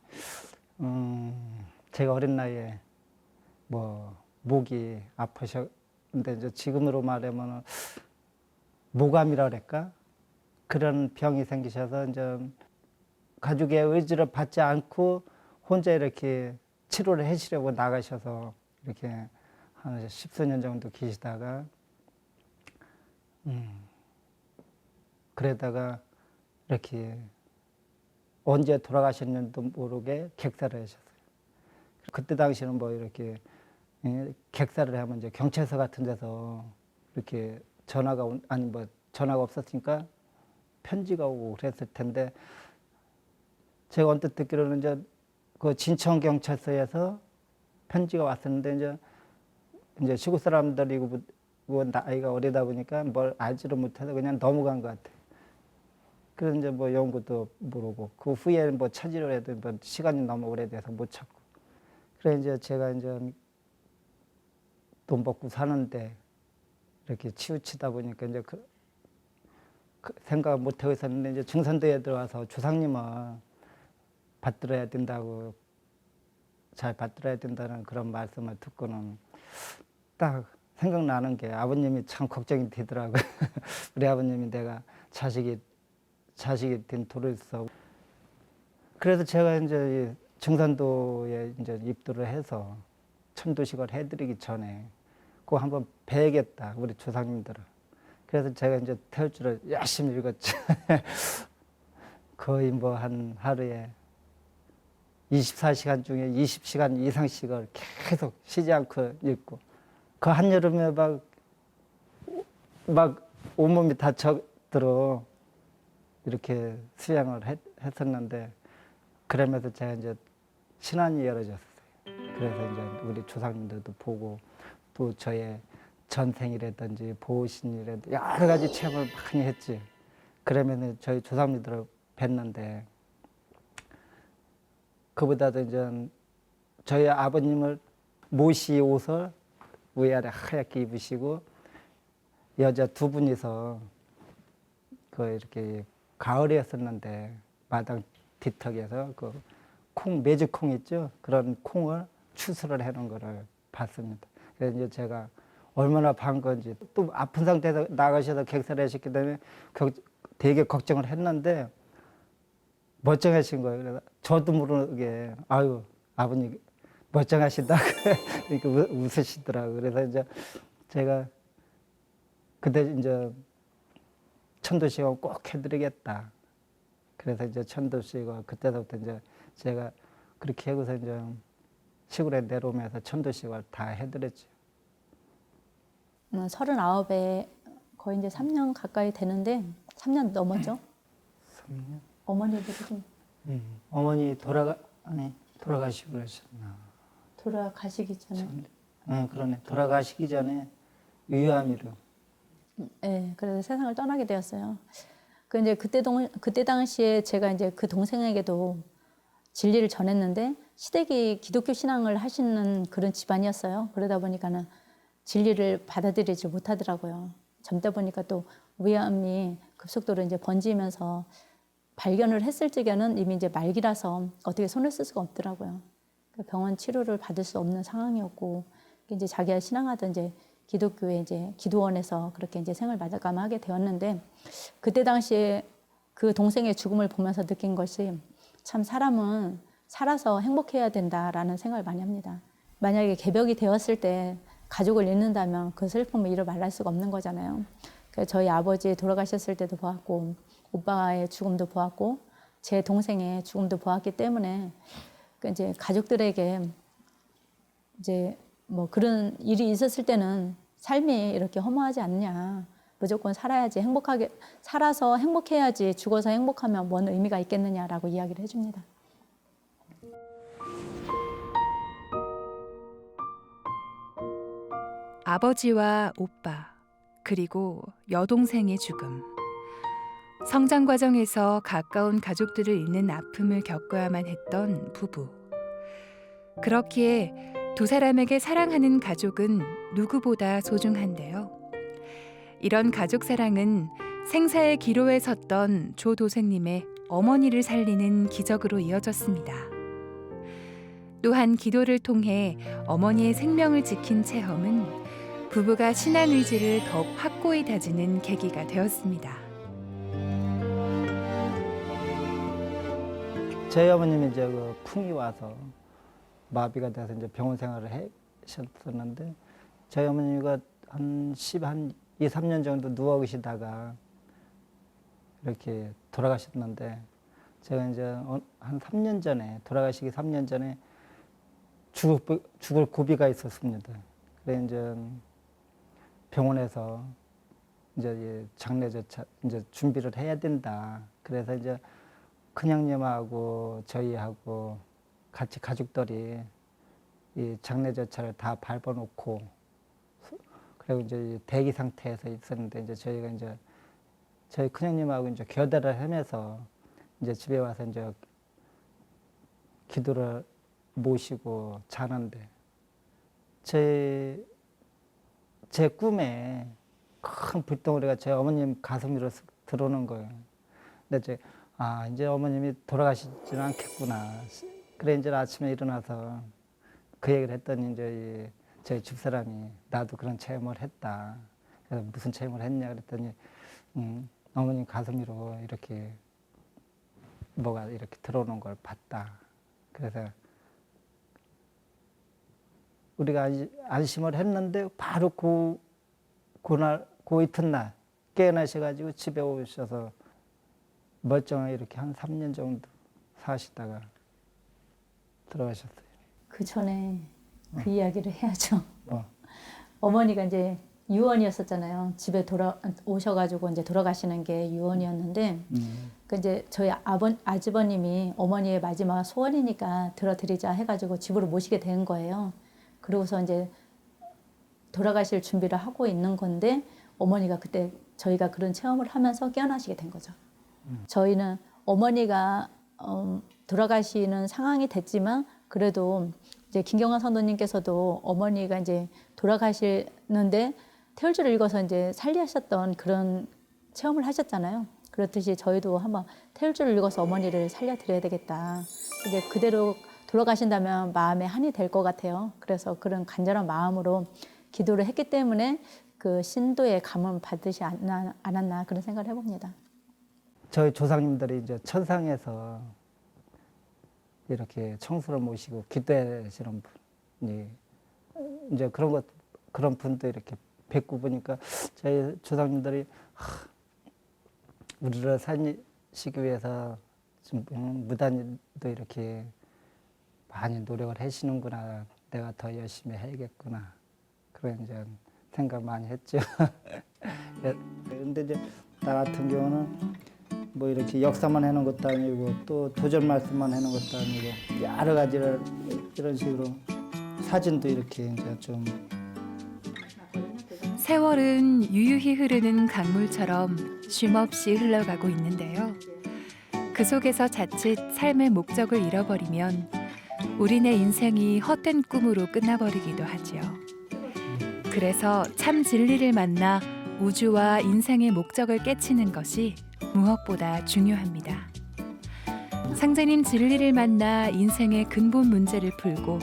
제가 어린 나이에 뭐 목이 아프셨는데 이제 지금으로 말하면 모감이라 그럴까? 그런 병이 생기셔서 이제 가족의 의지를 받지 않고 혼자 이렇게 치료를 하시려고 나가셔서 이렇게 한 10수년 정도 계시다가 그러다가 이렇게 언제 돌아가셨는지도 모르게 객사를 하셨어요. 그때 당시는 뭐 이렇게 객사를 하면 이제 경찰서 같은 데서 이렇게 전화가 아니 뭐 전화가 없었으니까 편지가 오고 그랬을 텐데 제가 언뜻 듣기로는 이제 그 진천 경찰서에서 편지가 왔었는데 이제 시골 사람들이고 나이가 어리다 보니까 뭘 알지를 못해서 그냥 넘어간 것 같아요. 그래서 이제 뭐 연구도 모르고 그 후에 뭐 찾으려 해도 뭐 시간이 너무 오래돼서 못 찾고. 그래 이제 제가 이제 돈 벌고 사는데 이렇게 치우치다 보니까 이제 그 생각 못 하고 있었는데 이제 중산도에 들어와서 조상님은 받들어야 된다고 잘 받들어야 된다는 그런 말씀을 듣고는 딱 생각나는 게 아버님이 참 걱정이 되더라고요. 우리 아버님이 내가 자식이 된 도로서 그래서 제가 이제 중산도에 이제 입도를 해서 천도식을 해드리기 전에 꼭 한번 뵈야겠다 우리 조상님들을. 그래서 제가 이제 태울주를 열심히 읽었죠. 거의 뭐 한 하루에 24시간 중에 20시간 이상씩을 계속 쉬지 않고 읽고 그 한여름에 막 온몸이 다쳐들어 이렇게 수양을 했었는데 그러면서 제가 이제 신안이 열어졌어요. 그래서 이제 우리 조상님들도 보고 또 저의 전생이라든지 보호신이라든지 여러 가지 체험을 많이 했지. 그러면 저희 조상님들을 뵀는데 그보다도 이제 저희 아버님을 모시 옷을 위아래 하얗게 입으시고 여자 두 분이서 그 이렇게 가을이었었는데 마당 뒤턱에서 그 메주콩 있죠? 그런 콩을 추수를 해놓은 거를 봤습니다. 그래서 이제 제가 얼마나 반 건지 또 아픈 상태에서 나가셔서 객살하셨기 때문에 되게 걱정을 했는데 멀쩡하신 거예요. 그래서 저도 모르게 아유 아버님 멀쩡하시다 이렇게 웃으시더라고요. 그래서 이제 제가 그때 이제 천도식을 꼭 해드리겠다. 그래서 이제 천도식을 그때부터 이제 제가 그렇게 하고서 이제 시골에 내려오면서 천도식을 다 해드렸죠. 39에 거의 이제 3년 가까이 되는데 3년 넘었죠. 3년? 어머니들이 좀 어머니 돌아가시고 그러셨나? 돌아가시기 전에. 그러네. 돌아가시기 전에 유암이로. 네, 그래서 세상을 떠나게 되었어요. 그 이제 그때 당시에 제가 이제 그 동생에게도 진리를 전했는데 시댁이 기독교 신앙을 하시는 그런 집안이었어요. 그러다 보니까는 진리를 받아들이지 못하더라고요. 젊다 보니까 또 위암이 급속도로 이제 번지면서 발견을 했을 적에는 이미 이제 말기라서 어떻게 손을 쓸 수가 없더라고요. 병원 치료를 받을 수 없는 상황이었고 이제 자기가 신앙하던 이제 기독교의 이제 기도원에서 그렇게 이제 생을 마감하게 되었는데 그때 당시에 그 동생의 죽음을 보면서 느낀 것이 참 사람은 살아서 행복해야 된다라는 생각을 많이 합니다. 만약에 개벽이 되었을 때 가족을 잃는다면 그 슬픔을 이루 말할 수가 없는 거잖아요. 그래서 저희 아버지 돌아가셨을 때도 보았고 오빠의 죽음도 보았고 제 동생의 죽음도 보았기 때문에 이제 가족들에게 이제 뭐 그런 일이 있었을 때는 삶이 이렇게 허무하지 않냐. 무조건 살아야지 행복하게 살아서 행복해야지 죽어서 행복하면 뭔 의미가 있겠느냐라고 이야기를 해줍니다. 아버지와 오빠 그리고 여동생의 죽음. 성장 과정에서 가까운 가족들을 잃는 아픔을 겪어야만 했던 부부. 그렇기에 두 사람에게 사랑하는 가족은 누구보다 소중한데요. 이런 가족 사랑은 생사의 기로에 섰던 조 도생님의 어머니를 살리는 기적으로 이어졌습니다. 또한 기도를 통해 어머니의 생명을 지킨 체험은 부부가 신앙 의지를 더욱 확고히 다지는 계기가 되었습니다. 저희 어머님이 이제 그 풍이 와서 마비가 돼서 이제 병원 생활을 하셨었는데 저희 어머니가 한 2, 3년 정도 누워 계시다가 이렇게 돌아가셨는데 제가 이제 한 3년 전에 돌아가시기 3년 전에 죽을 고비가 있었습니다. 그래 이제 병원에서 이제 장례조차 이제 준비를 해야 된다. 그래서 이제 큰형님하고 저희하고 같이 가족들이 이 장례조차를 다 밟아놓고 그리고 이제 대기 상태에서 있었는데 이제 저희가 이제 저희 큰형님하고 이제 교대를 하면서 이제 집에 와서 이제 기도를 모시고 자는데 제 꿈에 큰 불덩어리가 제 어머님 가슴 위로 쓱 들어오는 거예요. 근데 이제 어머님이 돌아가시지는 않겠구나. 그래 이제 아침에 일어나서 그 얘기를 했더니 이제 저희 집사람이 나도 그런 체험을 했다. 그래서 무슨 체험을 했냐 그랬더니 어머님 가슴 위로 이렇게 뭐가 이렇게 들어오는 걸 봤다. 그래서 우리가 안심을 했는데 바로 그날 그 이튿날 깨어나셔가지고 집에 오셔서 멀쩡하게 이렇게 한 3년 정도 사시다가 들어가셨어요. 그 전에 그 이야기를 해야죠. 어. 어머니가 이제 유언이었었잖아요. 집에 오셔가지고 이제 돌아가시는 게 유언이었는데, 그 이제 저희 아주버님이 어머니의 마지막 소원이니까 들어드리자 해가지고 집으로 모시게 된 거예요. 그러고서 이제 돌아가실 준비를 하고 있는 건데, 어머니가 그때 저희가 그런 체험을 하면서 깨어나시게 된 거죠. 저희는 어머니가 돌아가시는 상황이 됐지만, 그래도 이제 김경환 선도님께서도 어머니가 이제 돌아가시는데 태울주를 읽어서 이제 살리하셨던 그런 체험을 하셨잖아요. 그렇듯이 저희도 한번 태울주를 읽어서 어머니를 살려드려야 되겠다. 이제 그대로 돌아가신다면 마음에 한이 될 것 같아요. 그래서 그런 간절한 마음으로 기도를 했기 때문에 그 신도의 감을 받으시 않았나 그런 생각을 해봅니다. 저희 조상님들이 이제 천상에서 이렇게 청수를 모시고 기도하시는 분이 이제 그런 분도 이렇게 뵙고 보니까 저희 조상님들이 우리를 살리시기 위해서 좀 무단히도 이렇게 많이 노력을 하시는구나. 내가 더 열심히 해야겠구나. 그런 이제 생각 많이 했죠. 근데 이제 나 같은 경우는 뭐 이렇게 역사만 해놓은 것도 아니고 또 도전 말씀만 해놓은 것도 아니고 여러 가지를 이런 식으로 사진도 이렇게 이제 좀 세월은 유유히 흐르는 강물처럼 쉼없이 흘러가고 있는데요. 그 속에서 자칫 삶의 목적을 잃어버리면 우리네 인생이 헛된 꿈으로 끝나버리기도 하지요. 그래서 참 진리를 만나 우주와 인생의 목적을 깨치는 것이 무엇보다 중요합니다. 상제님 진리를 만나 인생의 근본 문제를 풀고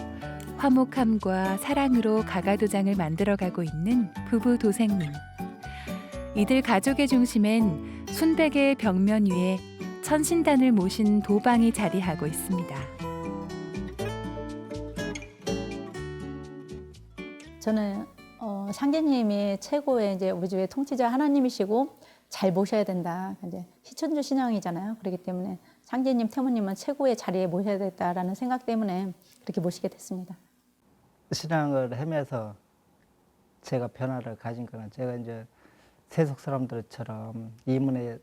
화목함과 사랑으로 가가도장을 만들어가고 있는 부부 도생님. 이들 가족의 중심엔 순백의 벽면 위에 천신단을 모신 도방이 자리하고 있습니다. 저는 상제님이 최고의 이제 우리 집의 통치자 하나님이시고 잘 모셔야 된다. 이제 시천주 신앙이잖아요. 그렇기 때문에 상제님, 태모님은 최고의 자리에 모셔야 되겠다라는 생각 때문에 그렇게 모시게 됐습니다. 신앙을 하면서 제가 변화를 가진 거는 제가 이제 세속 사람들처럼 이문에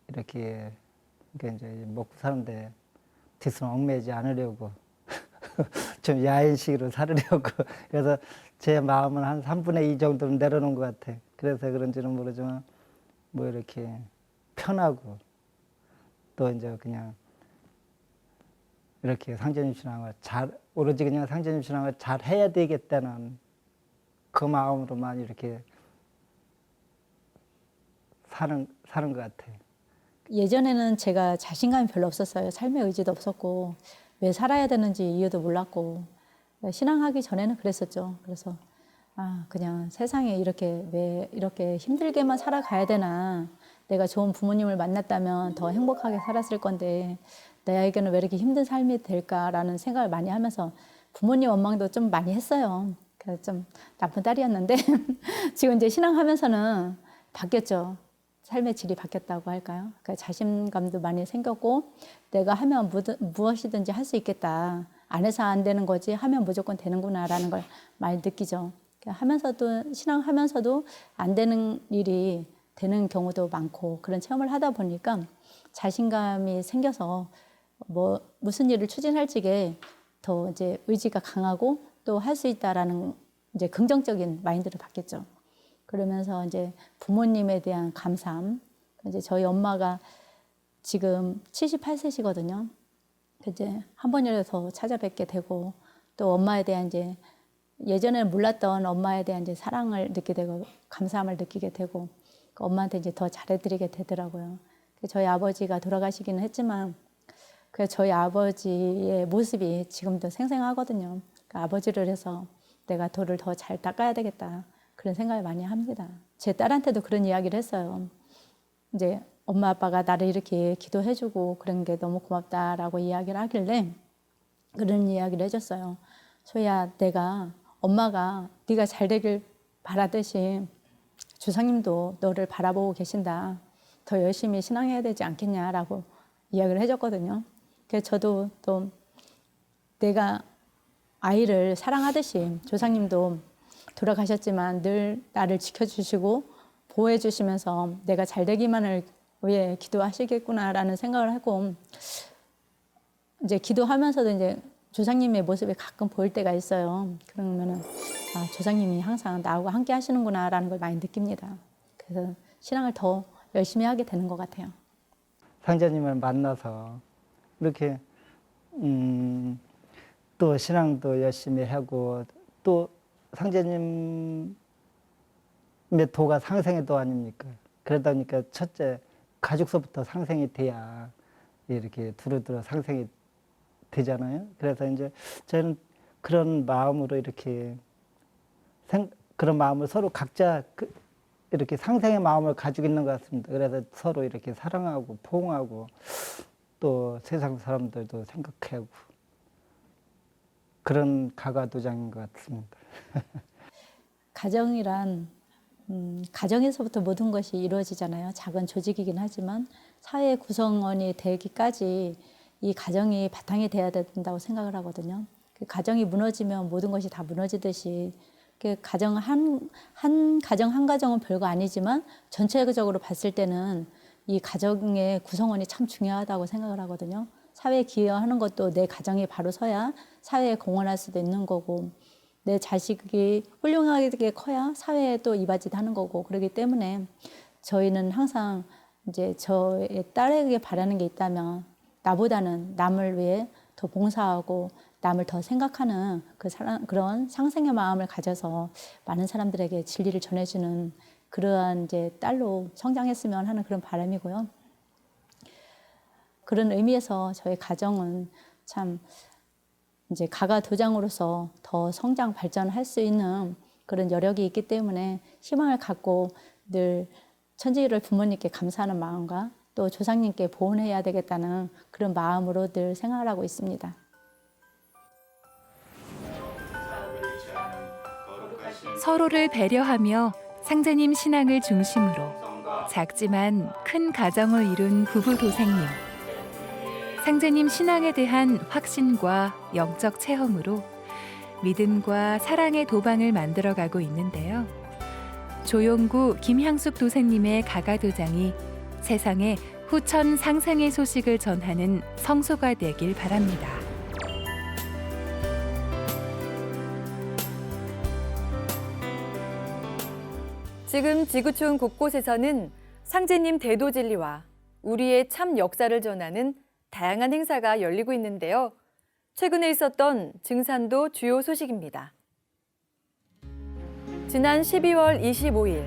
이렇게 이제 먹고 사는데 뒷손 얽매이지 않으려고 좀 야인식으로 살으려고 그래서 제 마음은 한 3분의 2 정도는 내려놓은 것 같아. 그래서 그런지는 모르지만 뭐 이렇게 편하고 또 이제 그냥 이렇게 상제님 신앙을 오로지 그냥 상제님 신앙을 잘 해야 되겠다는 그 마음으로만 이렇게 사는 것 같아. 예전에는 제가 자신감이 별로 없었어요. 삶의 의지도 없었고 왜 살아야 되는지 이유도 몰랐고 신앙하기 전에는 그랬었죠. 그래서 그냥 세상에 왜 이렇게 힘들게만 살아가야 되나. 내가 좋은 부모님을 만났다면 더 행복하게 살았을 건데 나에게는 왜 이렇게 힘든 삶이 될까라는 생각을 많이 하면서 부모님 원망도 좀 많이 했어요. 그래서 좀 나쁜 딸이었는데 지금 이제 신앙하면서는 바뀌었죠. 삶의 질이 바뀌었다고 할까요? 그러니까 자신감도 많이 생겼고 내가 하면 무엇이든지 할 수 있겠다. 안 해서 안 되는 거지 하면 무조건 되는구나라는 걸 많이 느끼죠. 하면서도 신앙하면서도 안 되는 일이 되는 경우도 많고 그런 체험을 하다 보니까 자신감이 생겨서 무슨 일을 추진할지에 더 이제 의지가 강하고 또 할 수 있다라는 이제 긍정적인 마인드를 받겠죠. 그러면서 이제 부모님에 대한 감사함. 이제 저희 엄마가 지금 78세시거든요. 이제 한 번이라도 찾아뵙게 되고 또 엄마에 대한 이제 예전에는 몰랐던 엄마에 대한 이제 사랑을 느끼게 되고 감사함을 느끼게 되고 엄마한테 이제 더 잘해드리게 되더라고요. 저희 아버지가 돌아가시기는 했지만 그 저희 아버지의 모습이 지금도 생생하거든요. 그러니까 아버지를 해서 내가 돌을 더 잘 닦아야 되겠다 그런 생각을 많이 합니다. 제 딸한테도 그런 이야기를 했어요. 이제 엄마 아빠가 나를 이렇게 기도해주고 그런 게 너무 고맙다라고 이야기를 하길래 그런 이야기를 해줬어요. 소희야, 내가 엄마가 네가 잘 되길 바라듯이 주상님도 너를 바라보고 계신다. 더 열심히 신앙해야 되지 않겠냐라고 이야기를 해줬거든요. 그래서 저도 또 내가 아이를 사랑하듯이 조상님도 돌아가셨지만 늘 나를 지켜주시고 보호해 주시면서 내가 잘 되기만을 위해 기도하시겠구나라는 생각을 하고 이제 기도하면서도 이제 조상님의 모습이 가끔 보일 때가 있어요. 그러면은 아, 조상님이 항상 나하고 함께 하시는구나라는 걸 많이 느낍니다. 그래서 신앙을 더 열심히 하게 되는 것 같아요. 상제님을 만나서 이렇게 또 신앙도 열심히 하고 또 상제님의 도가 상생의 도 아닙니까? 그러다 보니까 첫째 가족서부터 상생이 돼야 이렇게 두루두루 상생이 되잖아요. 그래서 이제 저는 그런 마음으로 이렇게 그런 마음을 서로 각자 이렇게 상생의 마음을 가지고 있는 것 같습니다. 그래서 서로 이렇게 사랑하고 포옹하고 또 세상 사람들도 생각하고 그런 가가도장인 것 같습니다. 가정이란 가정에서부터 모든 것이 이루어지잖아요. 작은 조직이긴 하지만 사회 구성원이 되기까지 이 가정이 바탕이 돼야 된다고 생각을 하거든요. 그 가정이 무너지면 모든 것이 다 무너지듯이 그 가정 한 가정은 별거 아니지만 전체적으로 봤을 때는 이 가정의 구성원이 참 중요하다고 생각을 하거든요. 사회에 기여하는 것도 내 가정이 바로 서야 사회에 공헌할 수도 있는 거고 내 자식이 훌륭하게 커야 사회에 또 이바지하는 거고 그렇기 때문에 저희는 항상 이제 저의 딸에게 바라는 게 있다면 나보다는 남을 위해 더 봉사하고 남을 더 생각하는 그런 상생의 마음을 가져서 많은 사람들에게 진리를 전해주는 그러한 이제 딸로 성장했으면 하는 그런 바람이고요. 그런 의미에서 저희 가정은 참 이제 가가도장으로서 더 성장 발전할 수 있는 그런 여력이 있기 때문에 희망을 갖고 늘 천지를 부모님께 감사하는 마음과 또 조상님께 보온해야 되겠다는 그런 마음으로 늘 생활을 하고 있습니다. 서로를 배려하며 상제님 신앙을 중심으로 작지만 큰 가정을 이룬 부부 도생님. 상제님 신앙에 대한 확신과 영적 체험으로 믿음과 사랑의 도방을 만들어가고 있는데요. 조용구 김향숙 도생님의 가가도장이 세상에 후천 상생의 소식을 전하는 성소가 되길 바랍니다. 지금 지구촌 곳곳에서는 상제님 대도진리와 우리의 참 역사를 전하는 다양한 행사가 열리고 있는데요. 최근에 있었던 증산도 주요 소식입니다. 지난 12월 25일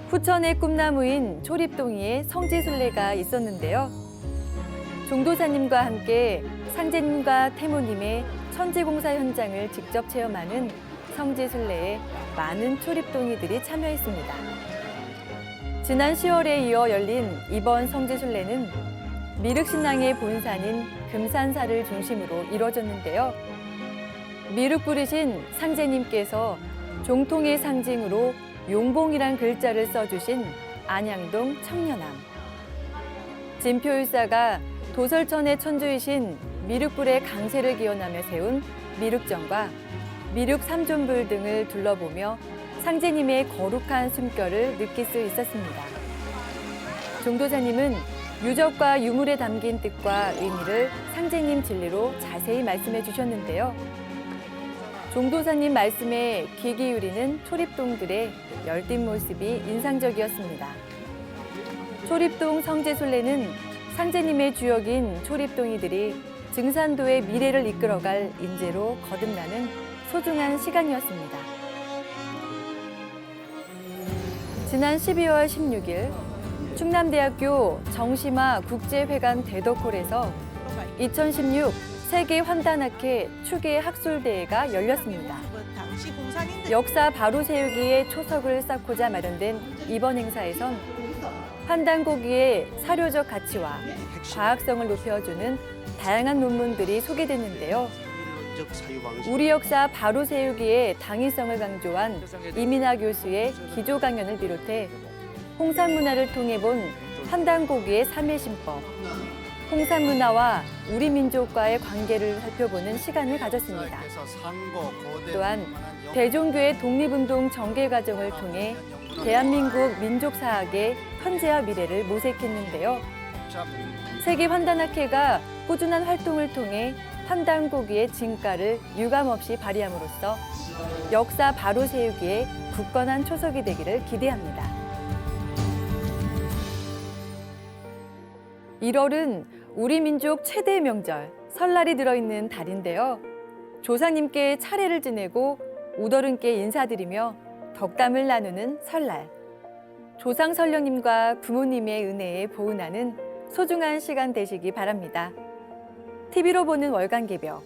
후천의 꿈나무인 초립동이에 성지순례가 있었는데요. 종도사님과 함께 상제님과 태모님의 천지공사 현장을 직접 체험하는 성지순례에 많은 초립동이들이 참여했습니다. 지난 10월에 이어 열린 이번 성지순례는 미륵신앙의 본산인 금산사를 중심으로 이뤄졌는데요. 미륵 부르신 상제님께서 종통의 상징으로 용봉이란 글자를 써주신 안양동 청년암. 진표율사가 도설천의 천주이신 미륵불의 강세를 기원하며 세운 미륵정과 미륵 삼존불 등을 둘러보며 상제님의 거룩한 숨결을 느낄 수 있었습니다. 종도사님은 유적과 유물에 담긴 뜻과 의미를 상제님 진리로 자세히 말씀해 주셨는데요. 종도사님 말씀에 귀 기울이는 초립동들의 열띤 모습이 인상적이었습니다. 초립동 성제순례는 상제님의 주역인 초립동이들이 증산도의 미래를 이끌어갈 인재로 거듭나는 소중한 시간이었습니다. 지난 12월 16일 충남대학교 정심화 국제회관 대덕홀에서 2016 세계 환단학회 추계 학술대회가 열렸습니다. 역사 바로 세우기에 초석을 쌓고자 마련된 이번 행사에선 환단고기의 사료적 가치와 과학성을 높여주는 다양한 논문들이 소개됐는데요. 우리 역사 바로 세우기의 당위성을 강조한 이민하 교수의 기조 강연을 비롯해 홍산 문화를 통해 본 환단고기의 삼해신법, 홍산 문화와 우리 민족과의 관계를 살펴보는 시간을 가졌습니다. 또한 대종교의 독립운동 전개 과정을 통해 대한민국 민족사학의 현재와 미래를 모색했는데요. 세계환단학회가 꾸준한 활동을 통해 환단고기의 진가를 유감없이 발휘함으로써 역사 바로 세우기에 굳건한 초석이 되기를 기대합니다. 1월은 우리 민족 최대의 명절, 설날이 들어있는 달인데요. 조상님께 차례를 지내고 우더른께 인사드리며 덕담을 나누는 설날. 조상 설령님과 부모님의 은혜에 보은하는 소중한 시간 되시기 바랍니다. TV로 보는 월간개벽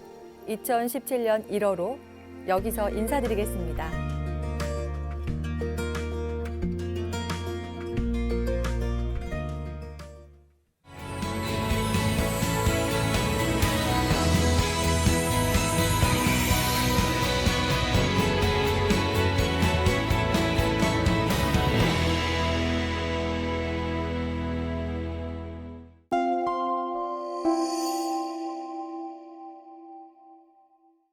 2017년 1월호 여기서 인사드리겠습니다.